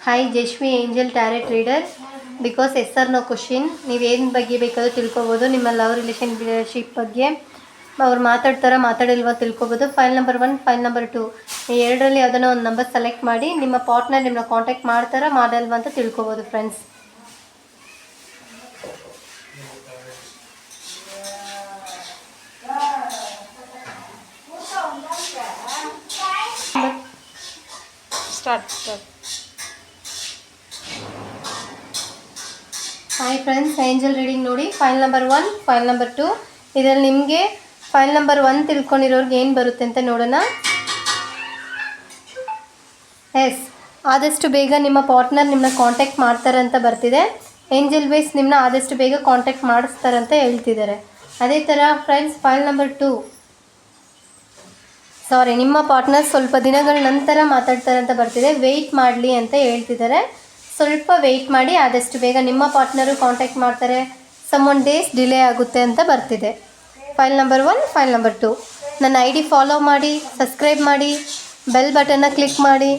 Hi Jashvi angel tarot reader. Because is are no question, ನೀವೇನು ಬಗ್ಗೆ ಬೇಕಾದರೂ ತಿಳ್ಕೊಬೋದು. ನಿಮ್ಮ ಲವ್ ರಿಲೇಷನ್ಶಿಪ್ ಬಗ್ಗೆ ಅವ್ರು ಮಾತಾಡಿಲ್ವ ತಿಳ್ಕೊಬೋದು. ಫೈಲ್ ನಂಬರ್ 1, ಫೈಲ್ ನಂಬರ್ 2 ಈ ಎರಡರಲ್ಲಿ ಯಾವುದನ್ನೋ ಒಂದು ನಂಬರ್ ಸೆಲೆಕ್ಟ್ ಮಾಡಿ ನಿಮ್ಮ ಪಾರ್ಟ್ನರ್ ನಿಮ್ಮನ್ನ ಕಾಂಟ್ಯಾಕ್ಟ್ ಮಾಡ್ತಾರಾ ಮಾಡಲ್ವ ಅಂತ ತಿಳ್ಕೊಬೋದು friends. Start. Hi friends, angel reading ನೋಡಿ. ಫೈಲ್ ನಂಬರ್ 1, ಫೈಲ್ ನಂಬರ್ 2 ಇದರಲ್ಲಿ ನಿಮಗೆ ಫೈಲ್ ನಂಬರ್ 1 ತಿಳ್ಕೊಂಡಿರೋರ್ಗೆ ಏನು ಬರುತ್ತೆ ಅಂತ ನೋಡೋಣ. ಎಸ್, ಆದಷ್ಟು ಬೇಗ ನಿಮ್ಮ ಪಾರ್ಟ್ನರ್ ನಿಮ್ಮನ್ನ ಕಾಂಟ್ಯಾಕ್ಟ್ ಮಾಡ್ತಾರೆ ಅಂತ ಬರ್ತಿದೆ. ಏಂಜಲ್ ಬೇಸ್ ನಿಮ್ಮನ್ನ ಆದಷ್ಟು ಬೇಗ ಕಾಂಟ್ಯಾಕ್ಟ್ ಮಾಡಿಸ್ತಾರೆ ಅಂತ ಹೇಳ್ತಿದ್ದಾರೆ. ಅದೇ ಥರ ಫ್ರೆಂಡ್ಸ್, ಫೈಲ್ ನಂಬರ್ 2 ನಿಮ್ಮ ಪಾರ್ಟ್ನರ್ ಸ್ವಲ್ಪ ದಿನಗಳ ನಂತರ ಮಾತಾಡ್ತಾರೆ ಅಂತ ಬರ್ತಿದೆ. ವೆಯ್ಟ್ ಮಾಡಲಿ ಅಂತ ಹೇಳ್ತಿದ್ದಾರೆ. ಸ್ವಲ್ಪ ವೆಯ್ಟ್ ಮಾಡಿ, ಆದಷ್ಟು ಬೇಗ ನಿಮ್ಮ ಪಾರ್ಟ್ನರು ಕಾಂಟ್ಯಾಕ್ಟ್ ಮಾಡ್ತಾರೆ. ಸಮ್ 1 ಡೇಸ್ ಡಿಲೇ ಆಗುತ್ತೆ ಅಂತ ಬರ್ತಿದೆ. ಫೈಲ್ ನಂಬರ್ 1, ಫೈಲ್ ನಂಬರ್ 2 ನನ್ನ ID ಫಾಲೋ ಮಾಡಿ, ಸಬ್ಸ್ಕ್ರೈಬ್ ಮಾಡಿ, ಬೆಲ್ ಬಟನ್ನ ಕ್ಲಿಕ್ ಮಾಡಿ.